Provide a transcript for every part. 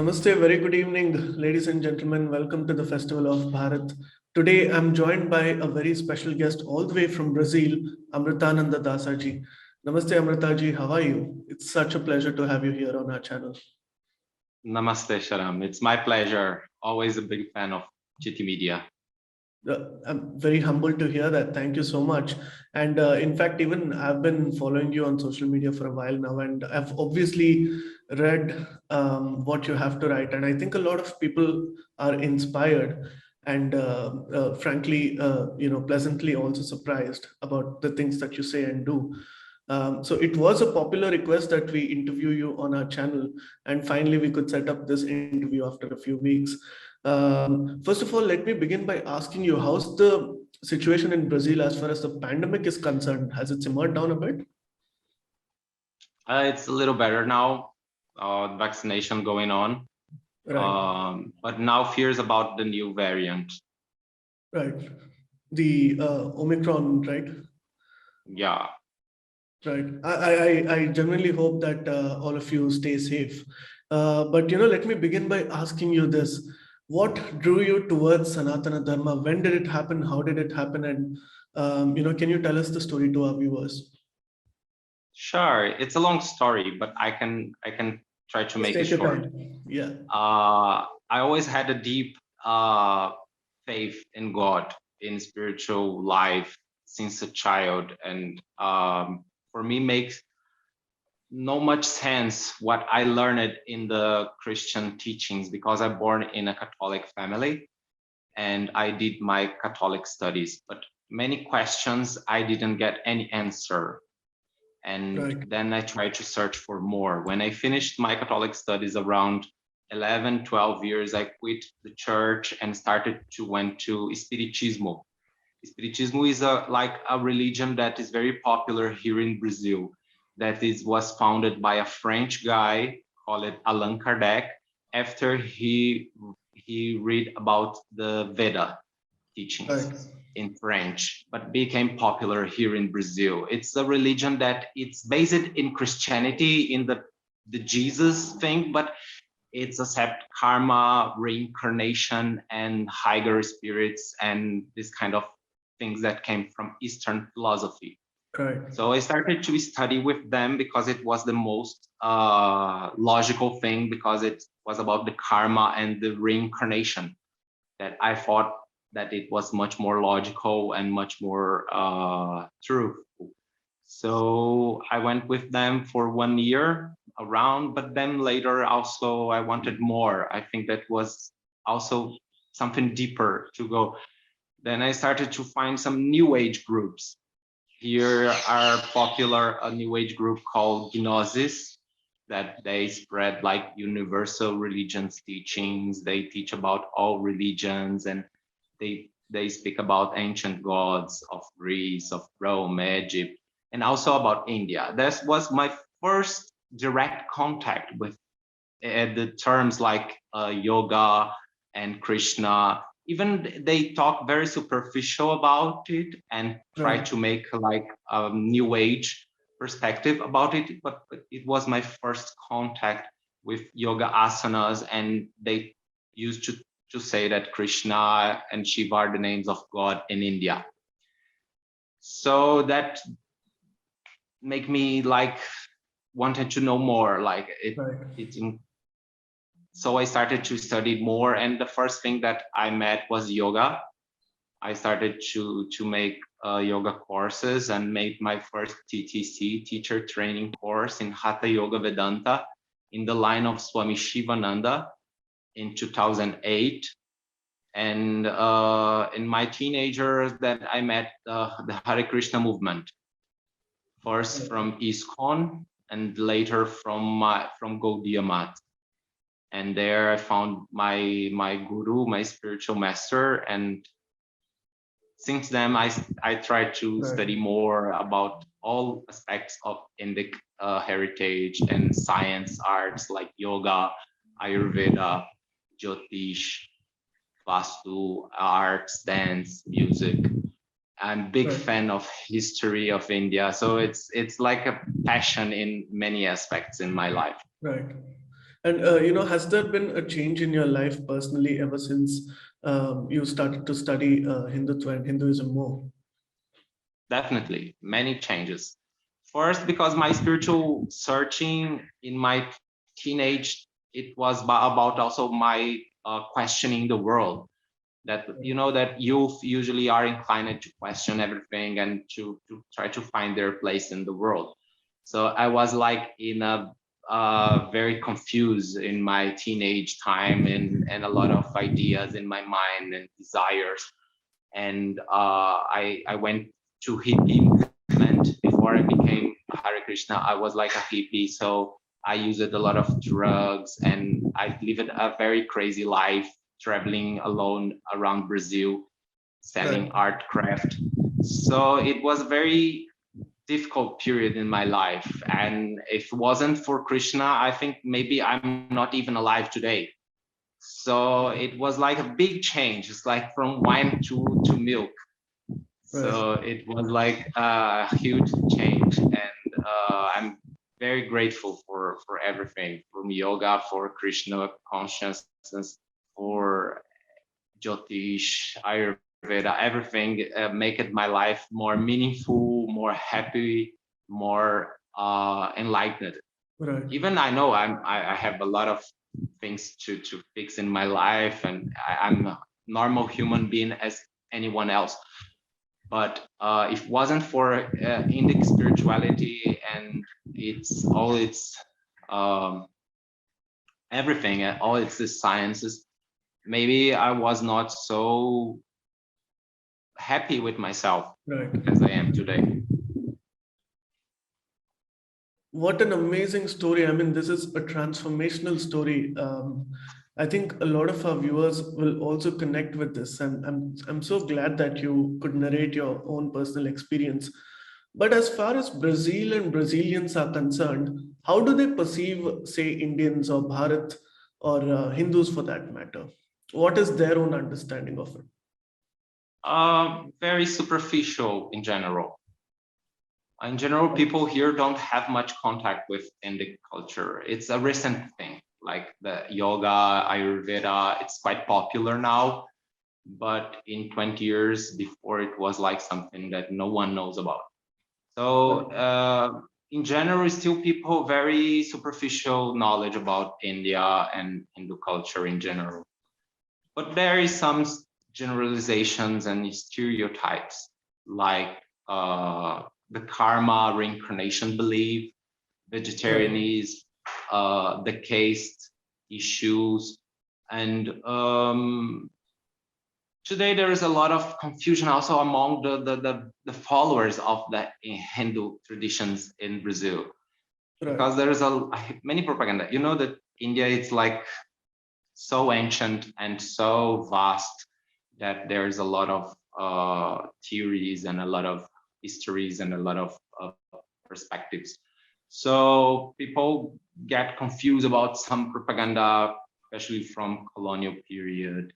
Namaste, very good evening, ladies and gentlemen. Welcome to the Festival of Bharat. Today, I'm joined by a very special guest all the way from Brazil, Amrtananda Dasa ji. Namaste, Amrta ji. How are you? It's such a pleasure to have you here on our channel. Namaste, Sharam. It's my pleasure. Always a big fan of Citti Media. I'm very humbled to hear that. Thank you so much. And in fact, even I've been following you on social media for a while now, and I've obviously read what you have to write. And I think a lot of people are inspired and, frankly, pleasantly also surprised about the things that you say and do. So it was a popular request that we interview you on our channel, and finally we could set up this interview after a few weeks. First of all, let me begin by asking you, how's the situation in Brazil as far as the pandemic is concerned? Has it simmered down a bit? It's a little better now. Vaccination going on, Right. but now fears about the new variant. Right. The Omicron, right? Yeah. Right. I genuinely hope that all of you stay safe. But let me begin by asking you this: what drew you towards Sanatana Dharma? When did it happen? How did it happen? And can you tell us the story to our viewers? Sure. It's a long story, but I can try to make it Take your short. time. Yeah. I always had a deep faith in God, in spiritual life since a child, and for me makes no much sense what I learned in the Christian teachings because I'm born in a Catholic family and I did my Catholic studies, but many questions I didn't get any answer. And Right. then I tried to search for more. When I finished my Catholic studies around 11, 12 years, I quit the church and started to went to Espiritismo. Espiritismo is like a religion that is very popular here in Brazil. Was founded by a French guy called Allan Kardec after he read about the Veda teachings Right. in French, but became popular here in Brazil. It's a religion that it's based in Christianity, in the Jesus thing, but it's accept karma, reincarnation, and higher spirits, and this kind of things that came from Eastern philosophy. Right. So I started to study with them because it was the most logical thing, because it was about the karma and the reincarnation, that I thought that it was much more logical and much more truthful. So I went with them for 1 year around, but then later also I wanted more. I think that was also something deeper to go. Then I started to find some new age groups. Here are popular a new age group called Gnosis, that they spread like universal religions teachings. They teach about all religions, and they speak about ancient gods of Greece, of Rome, Egypt, and also about India. This was my first direct contact with the terms like yoga and Krishna. Even they talk very superficial about it and try Right. to make like a new age perspective about it, but it was my first contact with yoga asanas, and they used to say that Krishna and Shiva are the names of God in India. So that make me like wanted to know more, like Right. so I started to study more, and the first thing that I met was yoga. I started to make yoga courses and made my first TTC, teacher training course, in Hatha Yoga Vedanta in the line of Swami Shivananda in 2008. And in my teenagers, that I met the Hare Krishna movement, first from ISKCON and later from Gaudiya Math. And there I found my guru, my spiritual master, and since then I tried to study more about all aspects of Indic heritage and science arts like yoga, Ayurveda, Jyotish, Vastu, arts, dance, music. I'm big fan of history of India, so it's like a passion in many aspects in my life. Right. And has there been a change in your life personally ever since you started to study Hindutva and Hinduism more? Definitely, many changes. First, because my spiritual searching in my teenage, it was about also my questioning the world. That that youth usually are inclined to question everything and to try to find their place in the world. So I was like in a very confused in my teenage time, and a lot of ideas in my mind and desires. And I went to hippie movement before I became Hare Krishna. I was like a hippie, so I used a lot of drugs, and I lived a very crazy life, traveling alone around Brazil, Right. selling art craft. So it was a very difficult period in my life, and if it wasn't for Krishna, I think maybe I'm not even alive today. So it was like a big change. It's like from wine to milk. Right. So it was like a huge change, and I'm very grateful for everything, from yoga, for Krishna consciousness, for Jyotish, Ayurveda, everything make it my life more meaningful, more happy, more enlightened. Right. Even I know I have a lot of things to fix in my life, and I'm a normal human being as anyone else. But if it wasn't for Indic spirituality and its um, everything, all its sciences, maybe I was not so happy with myself Right. as I am today. What an amazing story. I mean, this is a transformational story. I think a lot of our viewers will also connect with this, and I'm so glad that you could narrate your own personal experience. But as far as Brazil and Brazilians are concerned, how do they perceive, say, Indians or Bharat or Hindus for that matter? What is their own understanding of it? Very superficial in general. In general, people here don't have much contact with Indic culture. It's a recent thing, like the yoga, Ayurveda. It's quite popular now, but in 20 years before, it was like something that no one knows about. So in general, still people very superficial knowledge about India and Hindu culture in general. But there is some generalizations and stereotypes, like the karma reincarnation belief, Right. vegetarianism, the caste issues, and today there is a lot of confusion also among the followers of the Hindu traditions in Brazil, Right. because there is a many propaganda. You know that India is like so ancient and so vast that there's a lot of theories and a lot of histories and a lot of perspectives. So people get confused about some propaganda, especially from colonial period.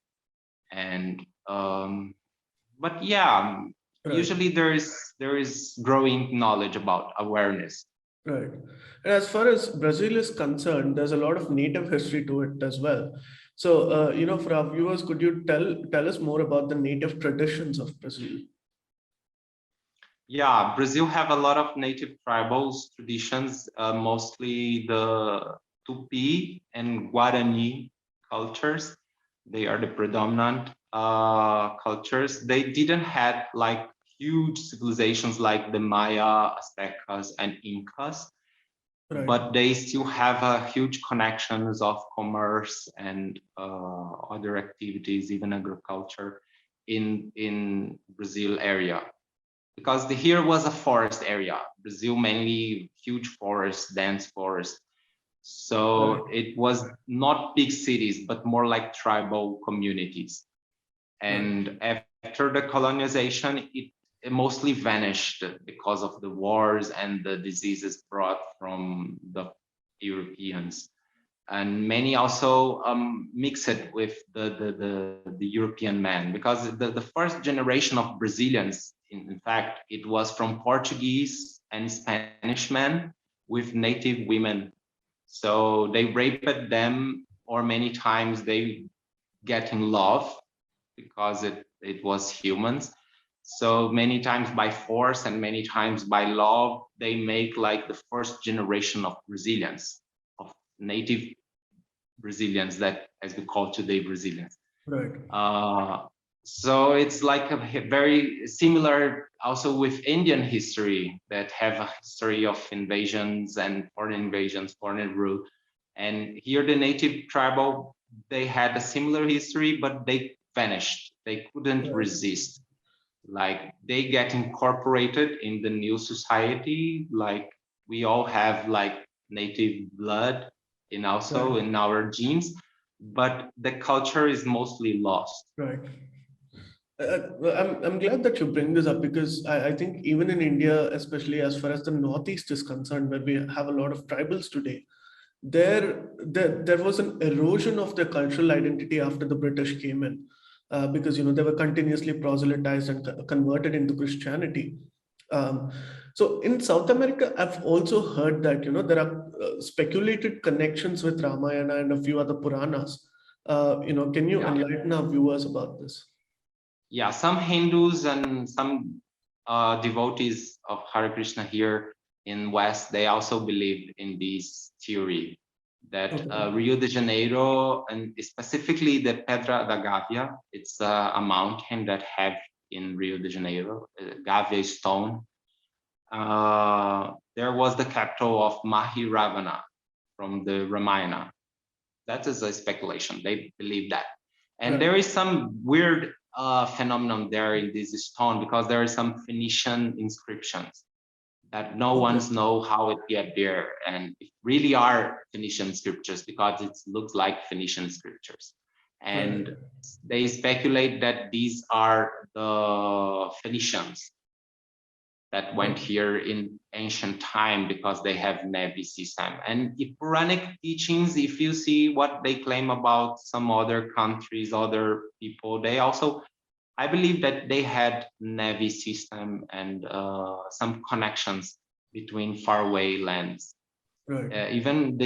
And but yeah, Right. usually there is growing knowledge about awareness. Right. And as far as Brazil is concerned, there's a lot of native history to it as well. So, for our viewers, could you tell us more about the native traditions of Brazil? Yeah, Brazil have a lot of native tribals traditions, mostly the Tupi and Guarani cultures. They are the predominant cultures. They didn't have like huge civilizations like the Maya, Aztecas, and Incas, Right. but they still have huge connections of commerce and other activities, even agriculture, in Brazil area, because here was a forest area. Brazil mainly huge forest, dense forest. Right. So it was not big cities, but more like tribal communities. Right. And after the colonization, it mostly vanished because of the wars and the diseases brought from the Europeans. And many also mixed with the European man, because the first generation of Brazilians, in fact, it was from Portuguese and Spanish men with native women. So they raped them, or many times they get in love because it was humans. So many times by force and many times by love, they make like the first generation of Brazilians, of native Brazilians, that as we call today Brazilians. Right. So it's like a very similar also with Indian history, that have a history of invasions and foreign rule. And here the native tribal, they had a similar history, but they vanished. They couldn't Right. resist. Like they get incorporated in the new society. Like we all have like native blood in also Right. in our genes, but the culture is mostly lost. Right. I'm glad that you bring this up because I think even in India, especially as far as the Northeast is concerned, where we have a lot of tribals today, there was an erosion of their cultural identity after the British came in, because they were continuously proselytized and converted into Christianity. Um, so in South America, I've also heard that there are speculated connections with Ramayana and a few other Puranas. Can you Yeah. enlighten our viewers about this? Yeah, some Hindus and some devotees of Hare Krishna here in West, they also believe in this theory that Okay. Rio de Janeiro, and specifically the Pedra da Gávea, it's a mountain that have in Rio de Janeiro, Gávea stone. There was the capital of Mahi Ravana from the Ramayana. That is a speculation. They believe that. And Right. there is some weird phenomenon there in this stone, because there are some Phoenician inscriptions that no Okay. one's know how it get there, and it really are Phoenician scriptures because it looks like Phoenician scriptures. Right. And they speculate that these are the Phoenicians that went Right. here in ancient time because they have Navy system. And if Puranic teachings, if you see what they claim about some other countries, other people, they also, I believe that they had Navy system and some connections between faraway lands. Right. Even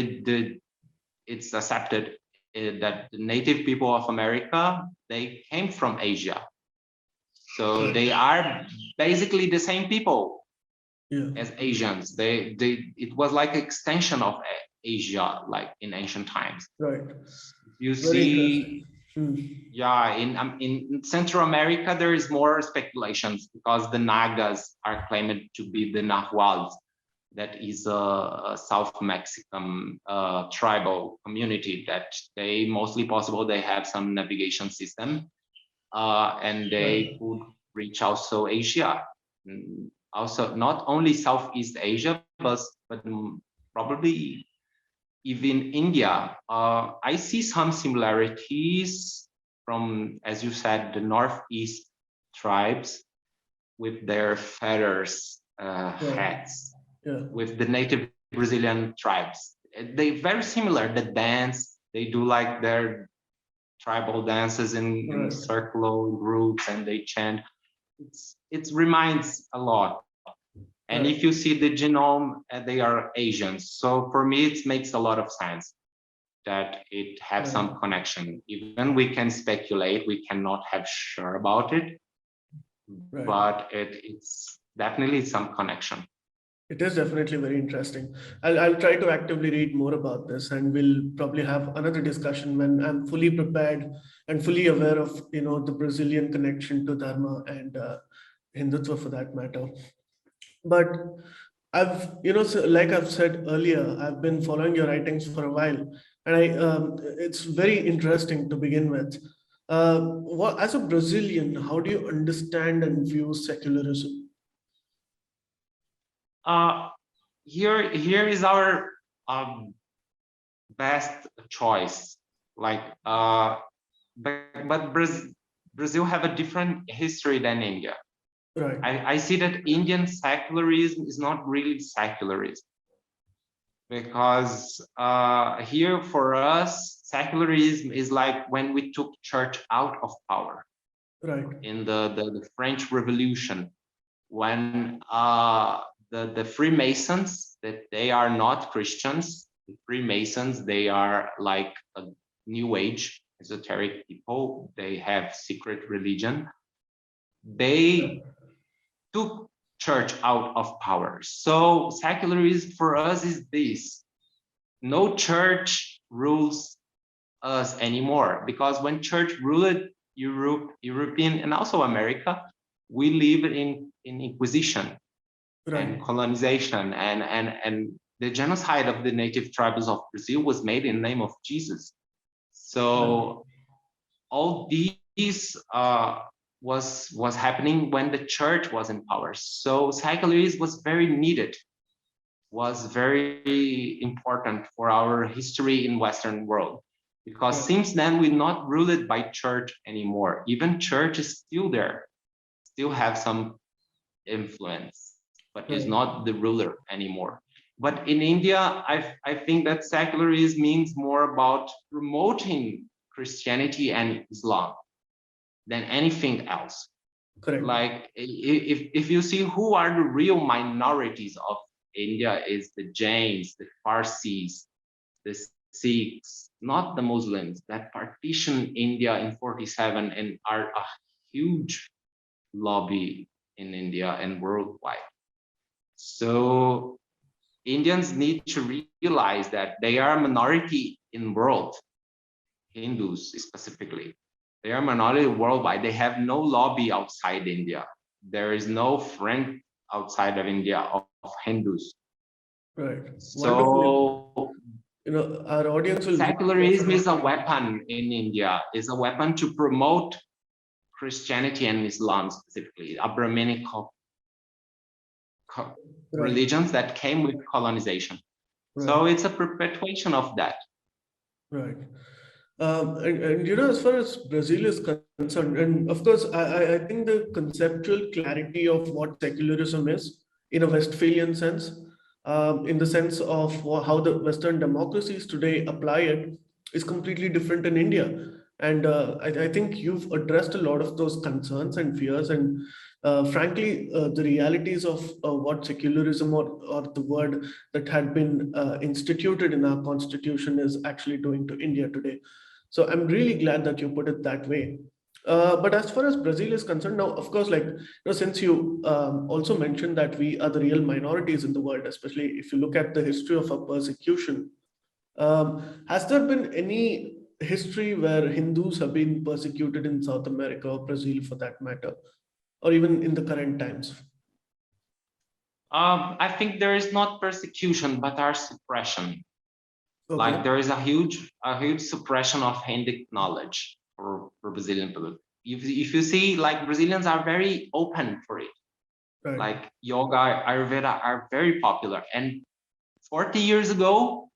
it's accepted that the native people of America, they came from Asia. So Right. they are basically the same people Yeah. as Asians. It was like extension of Asia, like in ancient times. Right. You Very interesting. see, Hmm. yeah, in Central America there is more speculations because the Nagas are claimed to be the Nahuals. That is a South Mexican tribal community that they mostly possible they have some navigation system, and they Right. could reach also Asia. Also not only Southeast Asia, but probably even India. I see some similarities from, as you said, the Northeast tribes with their feathers, Right. hats, Yeah. with the native Brazilian tribes. They very similar. The dance, they do like their tribal dances in Right. circular groups, and they chant. It reminds a lot. And if Right. you see the genome, they are Asians. So for me, it makes a lot of sense that it have Right. some connection. Even we can speculate, we cannot have sure about it, Right. but it's definitely some connection. It is definitely very interesting. I'll try to actively read more about this, and we'll probably have another discussion when I'm fully prepared and fully aware of the Brazilian connection to Dharma and Hindutva for that matter. But like I've said earlier, I've been following your writings for a while, and it's very interesting to begin with. As a Brazilian, how do you understand and view secularism? Uh, here is our um, best choice. Like, but Brazil have a different history than India. Right. I see that Indian secularism is not really secularism, because here for us, secularism is like when we took church out of power Right. in the French Revolution, when the Freemasons, that they are not Christians, Freemasons, they are like a new age esoteric people. They have secret religion. They took church out of power. So secularism for us is this: no church rules us anymore, because when church ruled European and also America, we live in Inquisition Right. and colonization, and the genocide of the native tribes of Brazil was made in the name of Jesus. Right. So all these was happening when the church was in power. So secularism was very needed, was very important for our history in Western world, because Right. since then we're not ruled by church anymore. Even church is still there, still have some influence, but is Right. not the ruler anymore. But in India, I think that secularism means more about promoting Christianity and Islam than anything else. Correct. Like if you see who are the real minorities of India, is the Jains, the Parsis, the Sikhs, not the Muslims that partitioned India in 47 and are a huge lobby in India and worldwide. So Indians need to realize that they are a minority in world, Hindus specifically. They are minority worldwide. They have no lobby outside India. There is no friend outside of India of Hindus. Right. Wonderful. So Our audience will really secularism is a definitely. weapon in India, is a weapon to promote Christianity and Islam specifically, Abrahamic Right. religions that came with colonization. Right. So it's a perpetuation of that. Right. As far as Brazil is concerned, and of course, I think the conceptual clarity of what secularism is in a Westphalian sense, in the sense of how the Western democracies today apply it, is completely different in India. And I think you've addressed a lot of those concerns and fears, and frankly, the realities of what secularism, or the word that had been instituted in our constitution, is actually doing to India today. So I'm really glad that you put it that way. But as far as Brazil is concerned, now, of course, since you also mentioned that we are the real minorities in the world, especially if you look at the history of our persecution, has there been any history where Hindus have been persecuted in South America or Brazil for that matter, or even in the current times? I think there is not persecution, but our suppression. Like Okay. there is a huge suppression of Hindic knowledge for Brazilian people. If you see, like Brazilians are very open for it. Right. Like yoga, Ayurveda are very popular. And 40 years ago,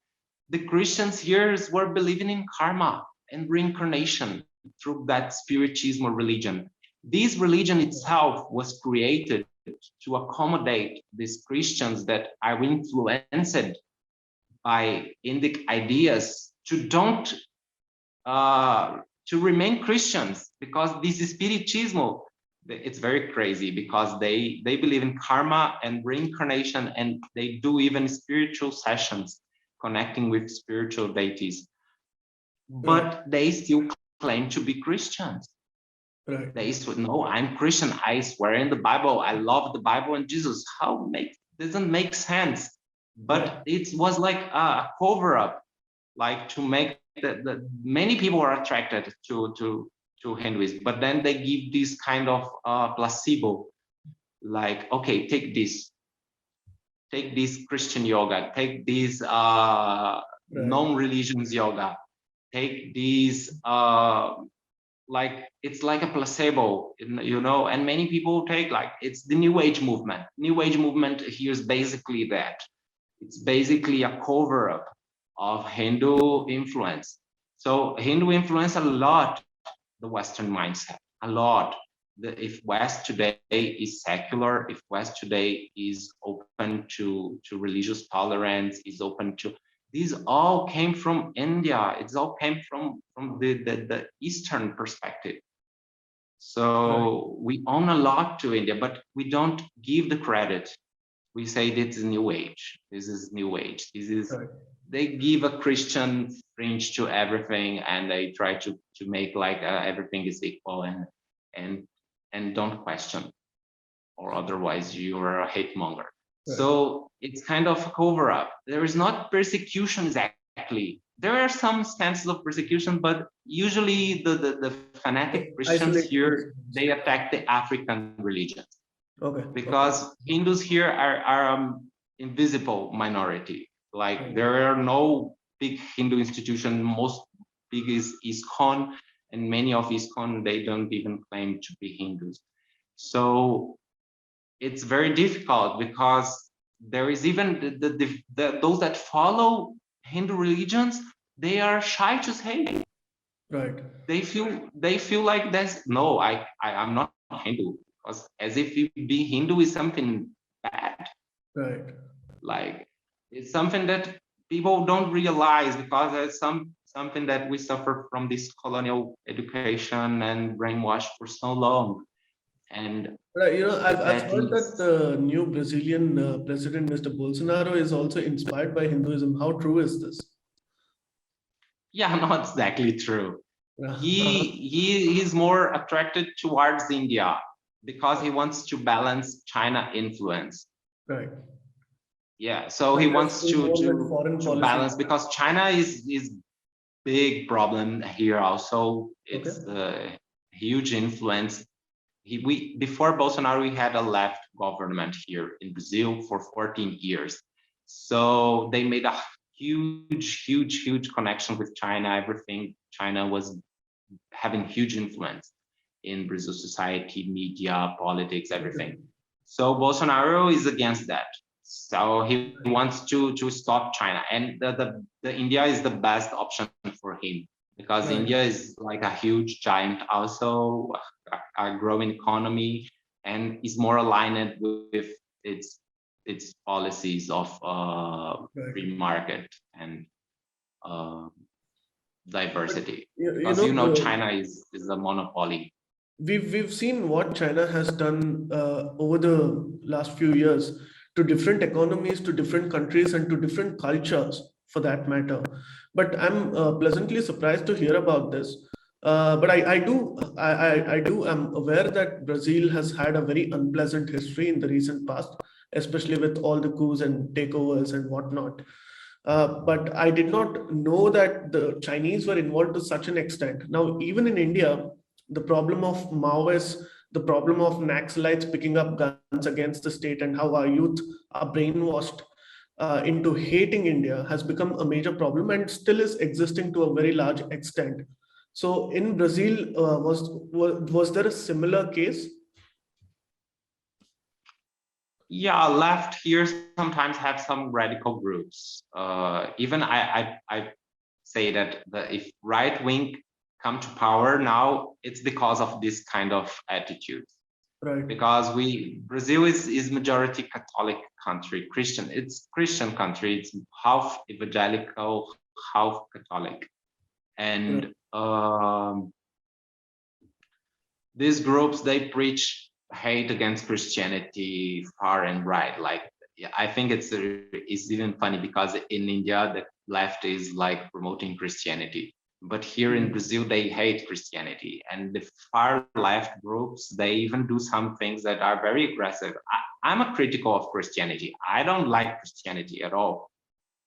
the Christians here were believing in karma and reincarnation through that spiritism or religion. This religion itself was created to accommodate these Christians that are influenced by Indic ideas to don't to remain Christians, because this spiritism, it's very crazy, because they believe in karma and reincarnation, and they do even spiritual sessions connecting with spiritual deities, Right. but they still claim to be Christians. Right. They said, no, I'm Christian, I swear in the Bible, I love the Bible and Jesus. How doesn't make sense? Right. But it was like a cover up, like to make the many people are attracted to Hinduism, but then they give this kind of placebo, like, okay, take this Christian yoga, take this Right. non-religions yoga, take these like it's like a placebo, and many people take, like, it's the new age movement. New age movement here is basically that. It's basically a cover up of Hindu influence. So Hindu influence a lot the Western mindset, a lot. If West today is secular, if West today is open to religious tolerance, is open to, these all came from India. It's all came from the Eastern perspective. Right. So we own a lot to India, but we don't give the credit. We say this is new age. This is new age. This is Right. they give a Christian fringe to everything, and they try to make like everything is equal, and don't question, or otherwise you are a hate monger. Right. So it's kind of a cover up. There is not persecution exactly. There are some stances of persecution, but usually the fanatic Christians Isolated here, Christians. they attack the African religions, Okay. because Hindus here are invisible minority. Like Right. there are no big Hindu institution. Most big is ISKCON, and many of ISKCON, they don't even claim to be Hindus. So it's very difficult, because there is even those that follow Hindu religions, they are shy to say. Right. They feel like that's no, I'm not Hindu, because as if being Hindu is something bad. Right. Like it's something that people don't realize, because it's something that we suffer from this colonial education and brainwash for so long. And Right. I've that heard that is, the new Brazilian president, Mr. Bolsonaro, is also inspired by Hinduism. How true is this? yeah, not exactly true. Uh-huh. He is more attracted towards India, because he wants to balance China influence. Right. Yeah, so he And has wants involved in foreign to policy. balance, because China is big problem here also. Okay. It's a huge influence. We before Bolsonaro, we had a left government here in Brazil for 14 years. So they made a huge connection with China. Everything, China was having huge influence in Brazil society, media, politics, Okay. everything. So Bolsonaro is against that. So he wants to stop China, and the India is the best option for him, because Right. India is like a huge giant, also a growing economy, and is more aligned with its policies of Right. free market and uh, But diversity. you, you Because know, China is a monopoly. we've seen what China has done over the last few years to different economies, to different countries, and to different cultures, for that matter. But I'm pleasantly surprised to hear about this. But I'm aware that Brazil has had a very unpleasant history in the recent past, especially with all the coups and takeovers and whatnot. But I did not know that the Chinese were involved to such an extent. Now, even in India, the problem of Maoists, the problem of Naxalites picking up guns against the state, and how our youth are brainwashed into hating India has become a major problem and still is existing to a very large extent. So, in Brazil, was there a similar case? Yeah, left here sometimes have some radical groups. Even I say that if right wing come to power now, it's because of this kind of attitude. Right. Because Brazil is majority Catholic country, Christian. It's Christian country. It's half evangelical, half Catholic, Right. and these groups, they preach hate against Christianity far and right. Like, yeah, I think it's even funny, because in India the left is like promoting Christianity, but here in Brazil they hate Christianity, and the far left groups, they even do some things that are very aggressive. I'm a critical of Christianity. I don't like Christianity at all.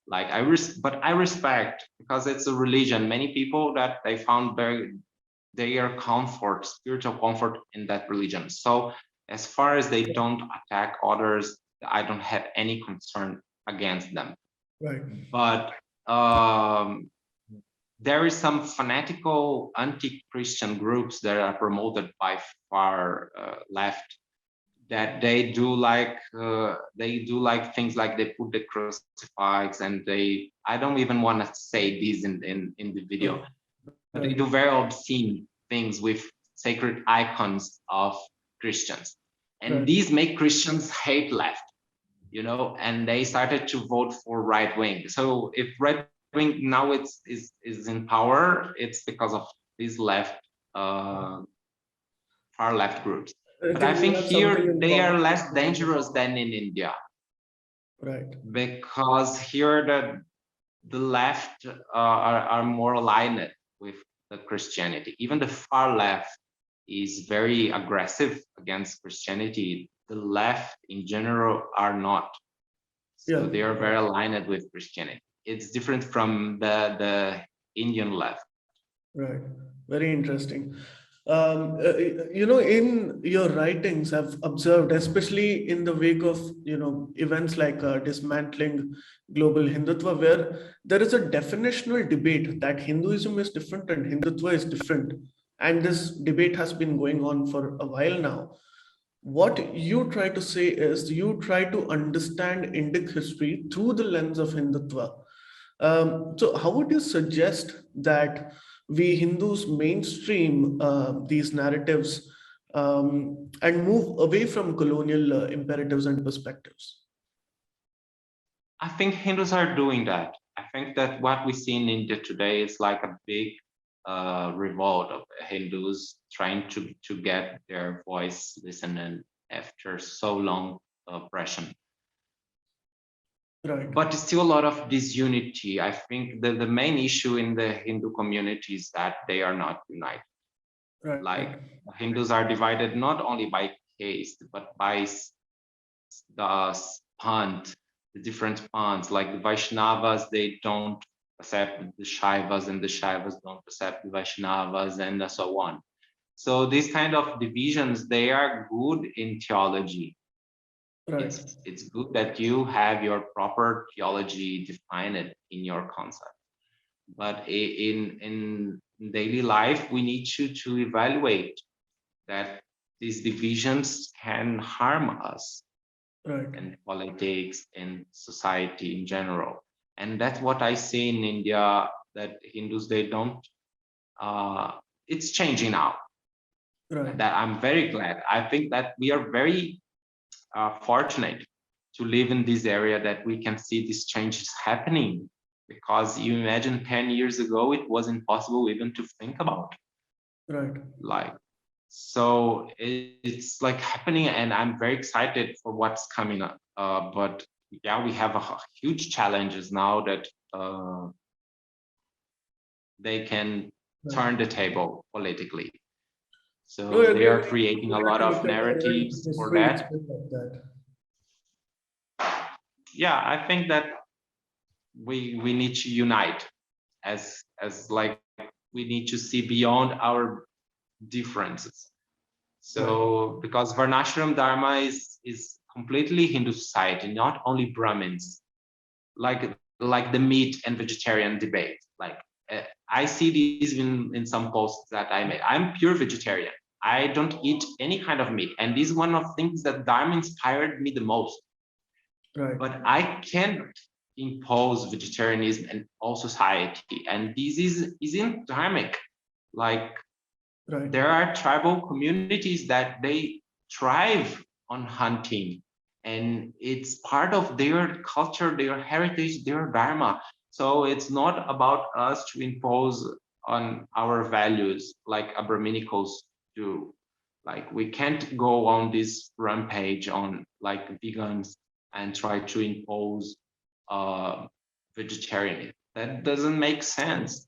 Like but I respect, because it's a religion. Many people that they found their comfort, spiritual comfort in that religion. So as far as they don't attack others, I don't have any concern against them. Right. But there is some fanatical anti-Christian groups that are promoted by far left, that they do like things like they put the crucifix, and I don't even want to say this in the video, but they Right. do very obscene things with sacred icons of Christians. And Right. these make Christians hate left, and they started to vote for right wing. So if right wing now is in power, it's because of these far left groups. I But I think we think have something here in they are common. less dangerous than in India, Right. because here the left are more aligned with the Christianity. Even the far left is very aggressive against Christianity. The left in general are not. So Yeah. they are very aligned with Christianity. It's different from the Indian left. Right. Very interesting. In your writings, I've observed, especially in the wake of, events like dismantling global Hindutva, where there is a definitional debate that Hinduism is different and Hindutva is different. And this debate has been going on for a while now. What you try to say is you try to understand Indic history through the lens of Hindutva. So, how would you suggest that we Hindus mainstream these narratives and move away from colonial imperatives and perspectives? I think Hindus are doing that. I think that what we see in India today is like a big revolt of Hindus trying to get their voice listened after so long oppression. Right. But still a lot of disunity. I think the main issue in the Hindu community is that they are not united. Right. Like Hindus are divided not only by caste, but by the panth, the different panths. Like the Vaishnavas, they don't accept the Shaivas, and the Shaivas don't accept the Vaishnavas, and so on. So these kind of divisions, they are good in theology. Right. It's good that you have your proper theology defined in your concept. But in daily life, we need to evaluate that these divisions can harm us Right. in politics and society in general. And that's what I see in India, that Hindus, they don't, it's changing now. Right. That I'm very glad. I think that we are very fortunate to live in this area, that we can see these changes happening, because you imagine 10 years ago it was impossible even to think about. Right. Like, so it's like happening, and I'm very excited for what's coming up. But yeah, we have a huge challenges now that they can turn the table politically. So No, they are again, creating a you lot have to of look at the narratives for history that. itself like that. Yeah, I think that we need to unite as like we need to see beyond our differences. So because Varnashram Dharma is completely Hindu society, not only Brahmins, like the meat and vegetarian debate. Like I see these in some posts that I made. I'm pure vegetarian. I don't eat any kind of meat, and this is one of things that Dharma inspired me the most. Right. But I can't impose vegetarianism in all society, and this isn't dharmic. Like Right. there are tribal communities that they thrive on hunting, and it's part of their culture, their heritage, their dharma. So it's not about us to impose on our values like Abrahaminicals do. Like we can't go on this rampage on like vegans and try to impose vegetarianism. That doesn't make sense.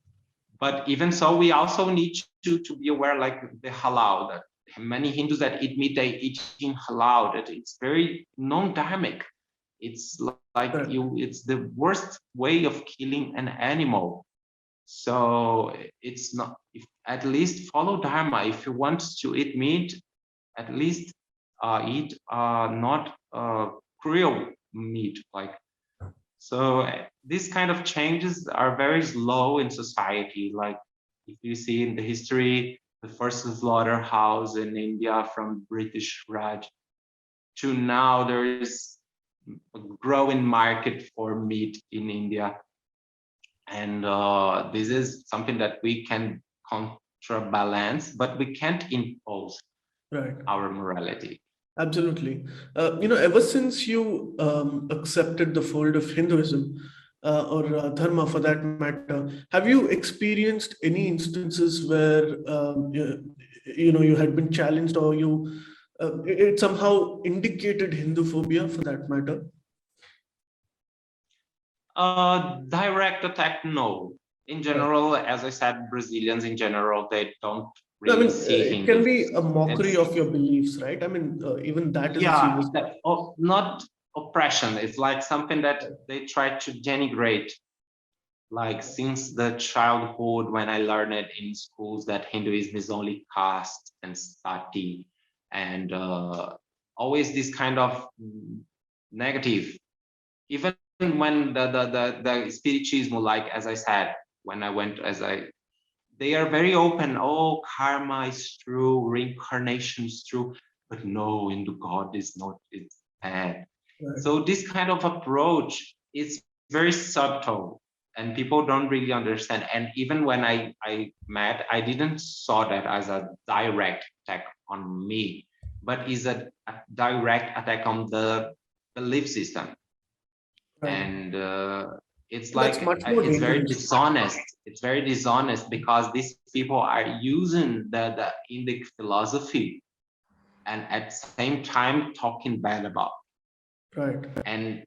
But even so, we also need to be aware, like the halal, that many Hindus that eat meat, they eat in halal, that it's very non-dharmic. It's like Right. it's the worst way of killing an animal. So it's not, if, at least follow dharma. If you want to eat meat, at least eat not cruel meat. Like, so these kind of changes are very slow in society. Like if you see in the history, the first slaughterhouse in India from British Raj to now, there is a growing market for meat in India. And this is something that we can counterbalance, but we can't impose Right. our morality. Absolutely. Ever since you accepted the fold of Hinduism or Dharma for that matter, have you experienced any instances where you had been challenged, or it somehow indicated Hindu phobia for that matter? Direct attack, no. In general, as I said, Brazilians in general, they don't I really mean, see it can Hindus. be a mockery It's, of your beliefs, right? I mean, even that is a yeah, serious. not oppression. It's like something that they try to denigrate. Like since the childhood, when I learned it in schools that Hinduism is only caste and sati, and always this kind of negative. Even when the spiritism, like as I said, when I went they are very open. Oh, karma is true, reincarnation is true, but no, in the God is not. It's bad. Right. So this kind of approach is very subtle, and people don't really understand. And even when I met, I didn't saw that as a direct attack on me, but is a direct attack on the belief system. Right. And it's That's like much more it's very dangerous. dishonest. It's very dishonest because these people are using the Indic philosophy and at the same time talking bad about. Right. And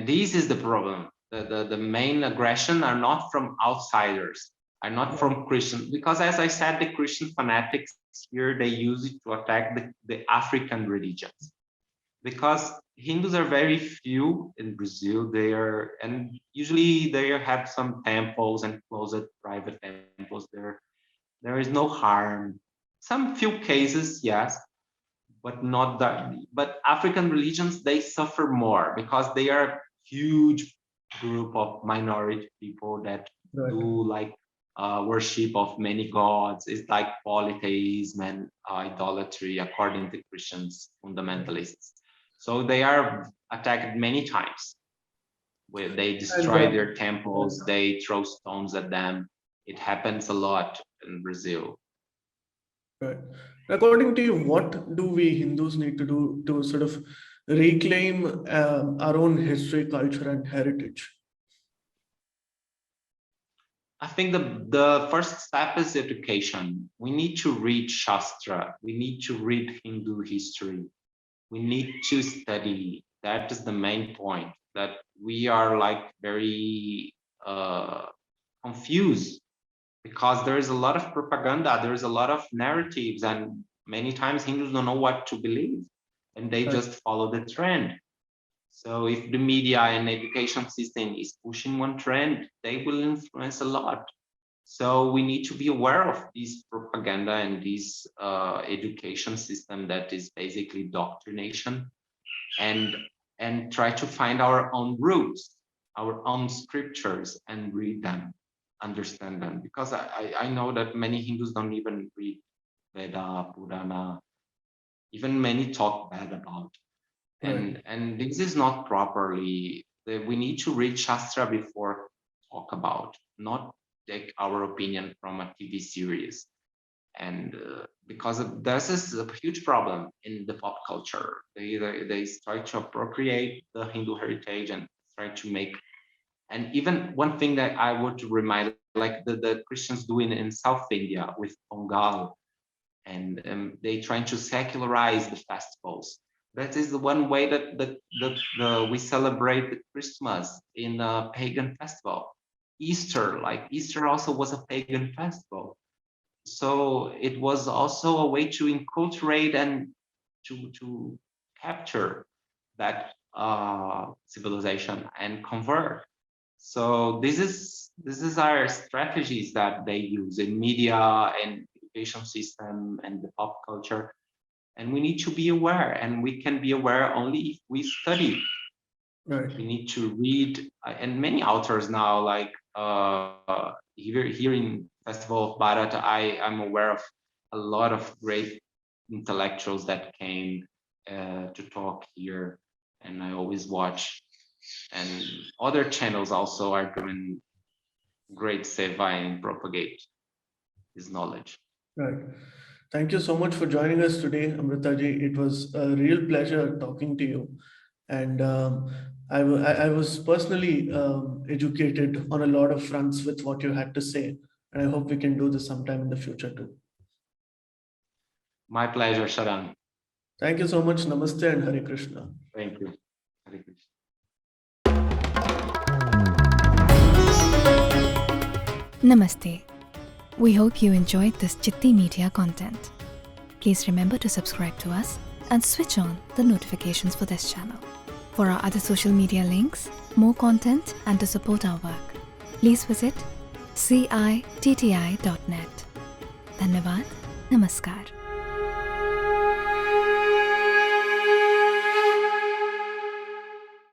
this is the problem. The main aggression are not from outsiders, are not from Christians, because as I said, the Christian fanatics here, they use it to attack the African religions. Because Hindus are very few in Brazil, and usually they have some temples and closed private temples there. There is no harm. Some few cases, yes, but not that. But African religions, they suffer more because they are huge group of minority people that do like worship of many gods. It's like polytheism and idolatry according to Christians fundamentalists. So they are attacked many times, where they And destroy their temples, they throw stones at them. It happens a lot in Brazil. right. According to you, what do we Hindus need to do to sort of reclaim our own history, culture, and heritage? I think the first step is education. We need to read Shastra. We need to read Hindu history. We need to study. That is the main point, that we are like very confused because there is a lot of propaganda, there is a lot of narratives, and many times Hindus don't know what to believe and they just follow the trend. So if the media and education system is pushing one trend, they will influence a lot. So we need to be aware of this propaganda and this education system that is basically doctrination, and try to find our own roots, our own scriptures, and read them, understand them. Because I know that many Hindus don't even read Veda, Purana, even many talk bad about. And this is not properly. We need to read Shastra before talk about, not take our opinion from a TV series. And because this is a huge problem in the pop culture. They try to appropriate the Hindu heritage and try to make. And even one thing that I would remind, like the Christians doing in South India with Pongal, and they trying to secularize the festivals. That is the one way that we celebrate the Christmas in a pagan festival. Easter, like Easter also was a pagan festival. So it was also a way to enculturate and to capture that civilization and convert. So this is our strategies that they use in media and education system and the pop culture, and we need to be aware, and we can be aware only if we study. We need to read, and many authors now, like here in Festival of Bharat, I'm aware of a lot of great intellectuals that came to talk here, and I always watch. And other channels also are doing great seva and propagate his knowledge. Right. Thank you so much for joining us today, Amrita ji. It was a real pleasure talking to you. And I was personally educated on a lot of fronts with what you had to say. And I hope we can do this sometime in the future too. My pleasure, Sharan. Thank you so much. Namaste and Hare Krishna. Thank you. Hare Krishna. Namaste. We hope you enjoyed this Citti Media content. Please remember to subscribe to us and switch on the notifications for this channel. For our other social media links, more content, and to support our work, please visit citti.net. Dhanyavad. Namaskar.